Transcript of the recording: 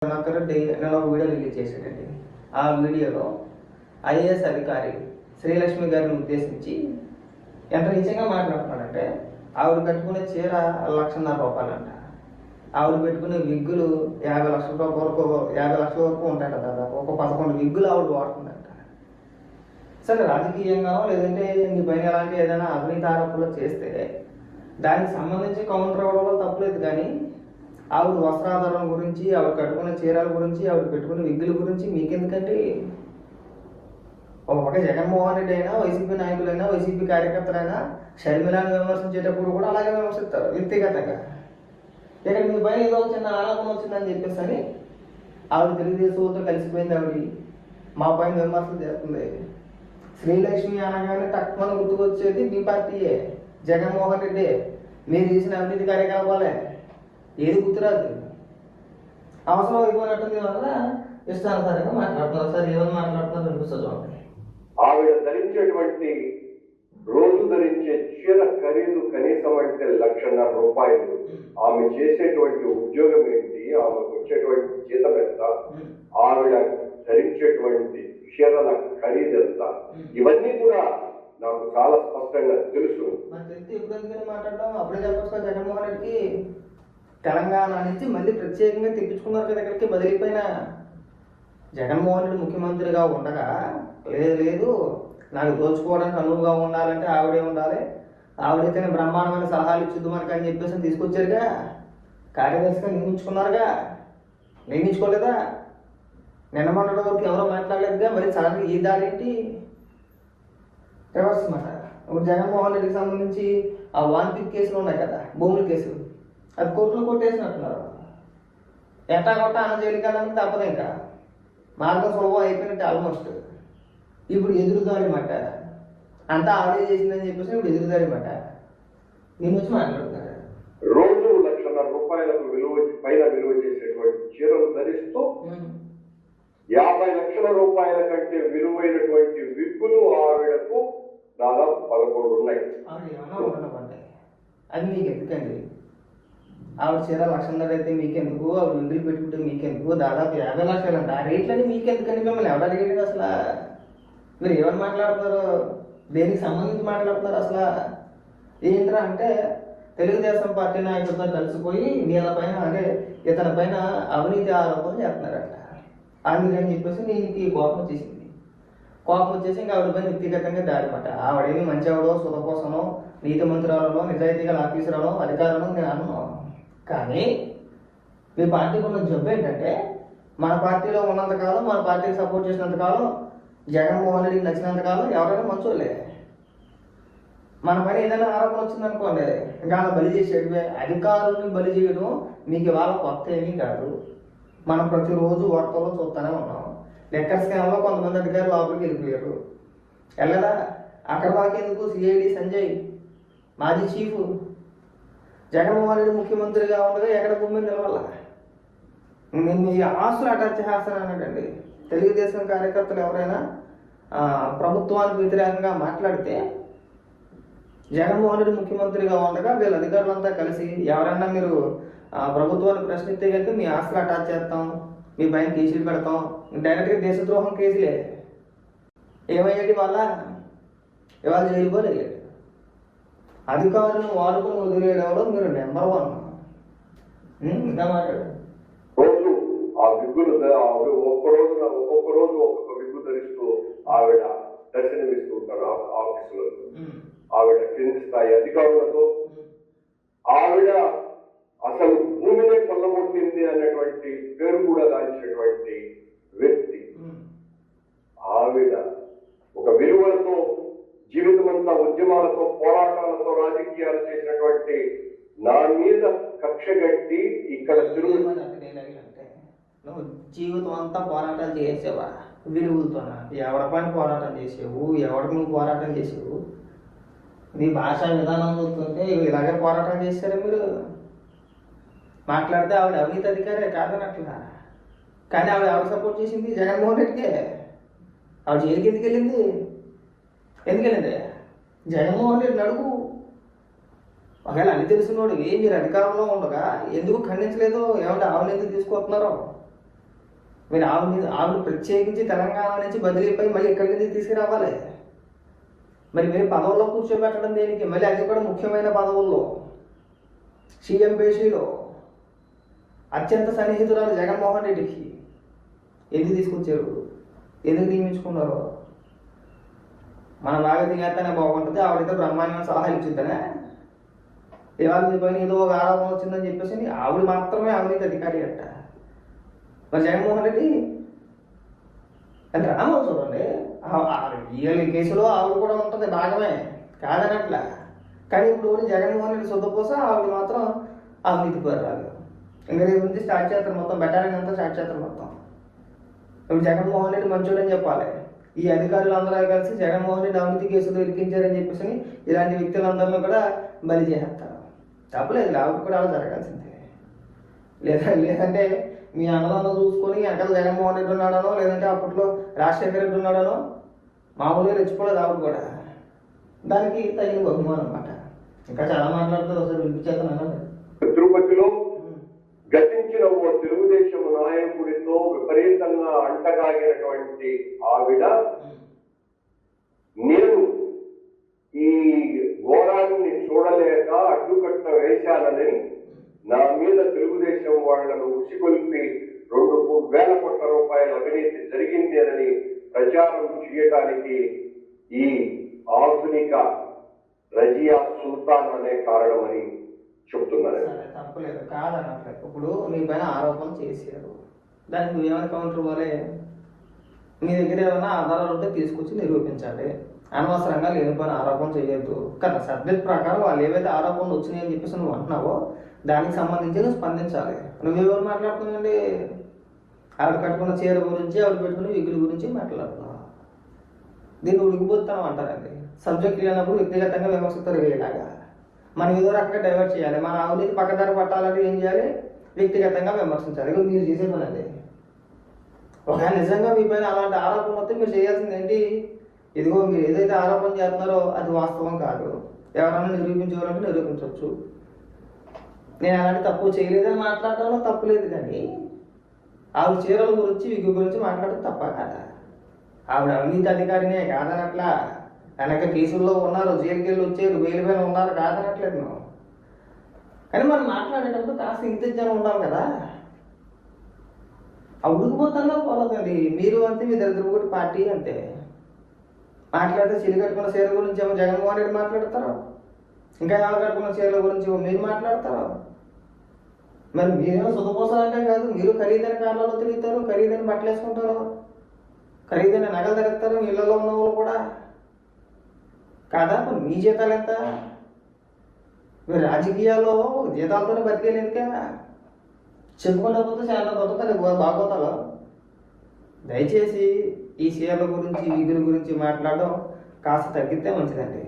రెడ్డి నేను ఒక video release చేశాడండి. ఆ వీడియోలో ఐఏఎస్ అధికారి శ్రీలక్ష్మి గారిని ఉద్దేశించి ఎంత నిజంగా మాట్లాడుతున్నాడంటే, ఆవిడ కట్టుకునే చీర 1,50,000 రూపాయలంట. ఆవిడ పెట్టుకునే విగ్గులు 50 లక్షల రూపాయల వరకు 50 లక్షల వరకు ఉంటాయంట. దాదాపు ఒక 11 విగ్గులు ఆవిడ వాడుతుందంట. సరే, రాజకీయంగానో లేదంటే నీ పైన ఎలాంటి ఏదైనా అవినీతి ఆరోపణలు చేస్తే దానికి సంబంధించి కౌంటర్ ఇవ్వడంలో తప్పలేదు. కానీ ఆవిడ వస్త్రాధారం గురించి, ఆవిడ కట్టుకునే చీరల గురించి, ఆవిడ పెట్టుకునే విగ్గుల గురించి మీకెందుకంటే, ఒక జగన్మోహన్ రెడ్డి అయినా, వైసీపీ నాయకులైనా, వైసీపీ కార్యకర్తలైనా షర్మిలాని విమర్శించేటప్పుడు కూడా అలాగే విమర్శిస్తారు వ్యక్తిగతంగా. ఇక్కడ మీ పైన ఏదో చిన్న ఆరోపణ వచ్చిందని చెప్పేసి అని ఆవిడ తెలుగుదేశంతో కలిసిపోయింది. ఆవిడ మా పైన విమర్శలు చేస్తుంది. శ్రీలక్ష్మి అనగానే తక్కువ గుర్తుకొచ్చేది మీ పార్టీయే, జగన్మోహన్ రెడ్డి. మీరు చేసిన అవినీతి కార్యకలాపాలే, ఏది గుర్తురాదు. అవసరం అయిపోయినట్టుంది వల్ల ఇష్టానుసారంగా మాట్లాడుతున్నారు. సార్ ఏమని మాట్లాడుతున్నారు అనిపిస్తుంది చూడండి. ఆవిడ ధరించేటువంటి రోజు ధరించే చీర ఖరీదు కనీసం అంటే 1,50,000 రూపాయలు. ఆమె చేసేటువంటి ఉద్యోగం ఏంటి, ఆమెకు వచ్చేటువంటి జీతం ఎంత, ఆవిడ ధరించేటువంటి చీరల ఖరీదు ఎంత, ఇవన్నీ కూడా నాకు చాలా స్పష్టంగా తెలుసు. ఇప్పుడు ఎందుకని మాట్లాడడం, అప్పుడే చెప్పచ్చు. జగన్మోహన్ రెడ్డికి తెలంగాణ నుంచి మళ్ళీ ప్రత్యేకంగా తెప్పించుకున్నారు కదా ఇక్కడికి బదిలిపోయిన. జగన్మోహన్ రెడ్డి ముఖ్యమంత్రిగా ఉండగా లేదు నాకు దోచుకోవడానికి అనువుగా ఉండాలంటే ఆవిడే ఉండాలి, ఆవిడైతేనే బ్రహ్మాండమైన సలహాలు ఇచ్చుద్దు మనకి అని చెప్పేసి తీసుకొచ్చారుగా. కార్యదర్శిగా నియమించుకున్నారుగా, నియమించుకోలేదా? నిన్న మొన్నటి వరకు ఎవరో మాట్లాడలేదుగా. మరి సడన్గా ఈ దాడి ఏంటి? రివర్స్ మాట. ఇప్పుడు జగన్మోహన్ రెడ్డికి సంబంధించి ఆ 1 కేసులు ఉన్నాయి కదా, భూముల కేసులు, అది కోర్టులో కొట్టేసినట్టున్నారు. ఎట్టా కొట్ట అన్న జైలుకి వెళ్ళడానికి తప్పదు. ఇంకా మార్గం సులభం అయిపోయినట్టు ఆల్మోస్ట్. ఇప్పుడు ఎదురుదాడి మాట అంతా ఆవిడే చేసిందని చెప్పేసి ఇప్పుడు ఎదురుదాడి మాట నేను వచ్చి మాట్లాడుతున్నారు. రోజు 1,00,000 రూపాయలకు పైన విలువ చేసేటువంటి చీరలు ధరిస్తూ 50 లక్షల రూపాయల కంటే విలువైనటువంటి విగ్గులు ఆవిడకు దాదాపు 11 ఉన్నాయి. ఆవిడ ఏమన్నా ఉండమంటాయి, అది మీకు ఎందుకండి? ఆవిడ చీర 1,00,000 అయితే మీకెందుకు, ఆవిడ విగ్గులు పెట్టుకుంటే మీకెందుకు? దాదాపు 50 లక్షలు అంట. ఆ రేట్లని మీకెందుకండి? మిమ్మల్ని ఎవరు అడిగాడు అసలు? మీరు ఏమని మాట్లాడుతున్నారు? దేనికి సంబంధించి మాట్లాడుతున్నారు అసలు? ఏంట్రా అంటే, తెలుగుదేశం పార్టీ నాయకులతో కలిసిపోయి వీళ్ళపైన అంటే ఇతని పైన అవినీతి ఆరోపణలు చేస్తున్నారట. అందుకని చెప్పేసి దీనికి కోపం వచ్చేసింది. కోపం వచ్చేసి ఇంకా ఆవిడ పైన వ్యక్తిగతంగా దాడిమాట. ఆవిడేమి మంచి ఆవిడో, సుఖకోసమో, నీతి మంత్రాలలో, నిజాయితీగా ఆఫీసరాలో, అధికారులను నేను అన్నాను. కానీ మీ పార్టీకి ఉన్న జబ్బు ఏంటంటే, మన పార్టీలో ఉన్నంతకాలం, మన పార్టీకి సపోర్ట్ చేసినంతకాలం, జగన్మోహన్ రెడ్డికి నచ్చినంతకాలం ఎవరైనా మంచోళ్ళే. మన పైన ఏదైనా ఆరోపణ వచ్చిందనుకోండి, ఇంకా అలా బలి చేసేటివే. అధికారుల్ని బలి చేయడం మీకు ఇవాళ కొత్త ఏమీ కాదు. మనం ప్రతిరోజు వార్తల్లో చూస్తూనే ఉన్నాం. లెక్కర్ స్కామ్లో కొంతమంది అధికారులు లోపలికి వెళ్ళిపోయారు. వెళ్ళదా? అక్కడ మాకెందుకు? సిఐడి సంజయ్ మాజీ చీఫ్, జగన్మోహన్ రెడ్డి ముఖ్యమంత్రిగా ఉండగా ఎక్కడ భూమి నిలవాల? నేను మీ ఆస్తులు అటాచ్ చేస్తాను అన్నాడండి. తెలుగుదేశం కార్యకర్తలు ఎవరైనా ప్రభుత్వానికి వ్యతిరేకంగా మాట్లాడితే, జగన్మోహన్ రెడ్డి ముఖ్యమంత్రిగా ఉండగా వీళ్ళ అధికారులంతా కలిసి ఎవరైనా మీరు ప్రభుత్వాన్ని ప్రశ్నిస్తే కనుక మీ ఆస్తులు అటాచ్ చేస్తాం, మీ పైన కేసులు పెడతాం, డైరెక్ట్గా దేశద్రోహం కేసులే. ఏమయ్యాడు ఇవాళ జైలు కూడా వెళ్ళాడు. అధికారులను వాడుకొని వదిలేయడంలో మీరు నెంబర్ 1. ఇంకా మాట్లాడు. రోజు ఆ విగ్గులు ఒక్కొక్క రోజు ఒక్కొక్క విగ్గు ధరిస్తూ ఆవిడ దర్శనమిస్తూ ఉంటారు ఆఫీసులో. ఆవిడ కింది స్థాయి అధికారులతో ఆవిడ అసలు భూమినే కొల్లగొట్టింది అన్నటువంటి పేరు కూడా దాల్చినటువంటి వ్యక్తి. ఆవిడ ఒక విలువలతో జీవితమంతా ఉద్యమాలతో, పోరాటాలతో, రాజకీయాలు చేసినటువంటి నా మీద కక్ష గట్టి ఇక్కడ నువ్వు జీవితం అంతా పోరాటాలు చేసేవా? విలువలతోనా? ఎవరి పైన పోరాటం చేసేవు? ఎవరికి నువ్వు పోరాటం చేసేవు? నీ భాషా విధానం చూస్తుంటే ఇలాగే పోరాటం చేశారు మీరు. మాట్లాడితే ఆవిడ అవినీతి అధికారే కాదనట్లా. కానీ ఆవిడ ఎవరు సపోర్ట్ చేసింది? జగన్మోహన్ రెడ్డికే. ఆవిడ జైలుకి ఎందుకు వెళ్ళింది? జగన్మోహన్ రెడ్డిని అడుగు. ఒకవేళ అన్ని తెలిసినోడు మీరు అధికారంలో ఉండగా ఎందుకు ఖండించలేదు? ఏమంటే ఆవిడ ఎందుకు తీసుకొస్తున్నారో మీరు ఆవిడ ప్రత్యేకించి తెలంగాణ నుంచి బదిలీపై మళ్ళీ ఇక్కడికి తీసుకురావాలి. మరి మీరు పదవుల్లో కూర్చోబెట్టడం దేనికి? మళ్ళీ అది కూడా ముఖ్యమైన పదవుల్లో, సీఎం పేషీలో అత్యంత సన్నిహితురాలు జగన్మోహన్ రెడ్డికి ఎందుకు తీసుకొచ్చారు? ఎందుకు నియమించుకున్నారు? మన బాగా తినేస్తేనే బాగుంటుంది, ఆవిడైతే బ్రహ్మాండమైన సలహా ఇచ్చుద్దనే. ఇవాళ మీ పైన ఏదో ఒక ఆరోపణ వచ్చిందని చెప్పేసి ఆవిడ మాత్రమే అవినీతి అధికారి అంట. మరి జగన్మోహన్ రెడ్డి అంటే రామో చూడండి, ఈ కేసులో ఆవిడ కూడా ఉంటుంది భాగమే, కాదనట్లా. కానీ ఇప్పుడు జగన్మోహన్ రెడ్డి శుద్ధపోస, ఆవిడ మాత్రం అవినీతి పరురాలు. ఇంకా రేపు నుంచి స్టార్ట్ చేస్తారు మొత్తం, బెటాలియన్ అంతా స్టార్ట్ చేస్తారు మొత్తం. ఇప్పుడు జగన్మోహన్ రెడ్డి మంచోడని చెప్పాలి. ఈ అధికారులు అందరూ కలిసి జగన్మోహన్ రెడ్డి అవినీతి కేసులు ఇరికించారని చెప్పేసి ఇలాంటి వ్యక్తులందరినీ కూడా బలి చేస్తారు. తప్పలేదు, ఆవిడ కూడా అలా జరగాల్సిందే. లేదంటే మీ అన్నదాన్ని చూసుకొని వెనకాల జగన్మోహన్ రెడ్డి ఉన్నాడనో, లేదంటే అప్పట్లో రాజశేఖర రెడ్డి ఉన్నాడనో మామూలుగా రెచ్చిపోలేదు ఆవిడ కూడా. దానికి తగిన బహుమానం అనమాట. ఇంకా చాలా మాట్లాడుతుంది, ఒకసారి వినిపించేస్తాను. తిరుపతిలో గతించిన ఓ తెలుగుదేశం నాయకుడితో విపరీతంగా అంటగాగినటువంటి ఆవిడ, నేను ఈ ఘోరాన్ని చూడలేక అడ్డుకట్ట వేశానని నా మీద తెలుగుదేశం వాళ్లను ఉసిగొల్పి 2,000 కోట్ల రూపాయల అవినీతి జరిగింది అని ప్రచారం చేయడానికి ఈ ఆధునిక రజియా సుల్తాన్ అనే కారణమని చెప్తున్నారు. తప్పలేదు, కాదనట్లేదు. ఇప్పుడు నీ పైన ఆరోపణ చేశారు, దానికి నువ్వేమైనా కౌంటర్ ఇవ్వాలి? నీ దగ్గర ఏమైనా ఆధారాలు ఉంటే తీసుకొచ్చి నిరూపించాలి. అనవసరంగా లేనిపోయిన ఆరోపణ చేయొద్దు కదా. సబ్జెక్ట్ ప్రకారం వాళ్ళు ఏవైతే ఆరోపణలు వచ్చినాయి అని చెప్పేసి నువ్వు అంటున్నావో దానికి సంబంధించి నువ్వు స్పందించాలి. నువ్వెవరు మాట్లాడుతున్నావండి? ఆవిడ కట్టుకున్న చీర గురించి, ఆవిడ పెట్టుకున్న విగుల గురించి మాట్లాడుతున్నావు. దీన్ని ఉడికిపోతాను అంటారండి. సబ్జెక్ట్ లేనప్పుడు వ్యక్తిగతంగా విమర్శతో వేయలాగా మనం ఏదో రకంగా డైవర్ట్ చేయాలి. మన అవినీతి పక్కదారి పట్టాలంటే ఏం చేయాలి? వ్యక్తిగతంగా విమర్శించాలి. మీరు చేసే పని అదే. ఒకవేళ నిజంగా మీ పైన అలాంటి ఆరోపణ వస్తే మీరు చేయాల్సింది ఏంటి? ఇదిగో మీరు ఏదైతే ఆరోపణ చేస్తున్నారో అది వాస్తవం కాదు, ఎవరైనా నిరూపించుకోవాలంటే నిరూపించవచ్చు. నేను అలాంటి తప్పు చేయలేదని మాట్లాడటంలో తప్పు లేదు. కానీ ఆవిడ చీరల గురించి, విగ్గు గురించి మాట్లాడడం తప్ప కాదా? ఆవిడ అవినీతి అధికారినే కాదనట్లా. వెనక కేసుల్లో ఉన్నారు, జైలుకి వెళ్ళి వచ్చారు, బెయిల్ పైన ఉన్నారు, కాదనట్లేదు మేము. కానీ మనం మాట్లాడేటప్పుడు కాస్త ఇంతజనం ఉండాలి కదా. ఆ ఉడికిపోతాలో పోలేదండి. మీరు అంతే, మీ దరిద్రపు ఒకటి పార్టీ అంతే. మాట్లాడితే చీర కట్టుకున్న చీర గురించి ఏమో జగన్మోహన్ రెడ్డి మాట్లాడతారు, ఇంకా ఎవరు కట్టుకున్న చీరల గురించి మీరు మాట్లాడతారు. మరి మీరేమో సుఖపోసాలంటే కాదు, మీరు ఖరీదైన కార్లలో తిరుగుతారు, ఖరీదైన బట్టలు వేసుకుంటారు, ఖరీదైన నగలు ధరిస్తారు, ఇళ్లలో ఉన్న వాళ్ళు కూడా కాదా? మీ జీతాలు ఎంత? మీరు రాజకీయాల్లో జీతాలతోనే బతికేలేదు కదా. చెప్పుకోలేకపోతే చాలా దొరుకుతుంది బాగోతాలో. దయచేసి ఈ చీరల గురించి, విగుల గురించి మాట్లాడడం కాస్త తగ్గితే మంచిదండి.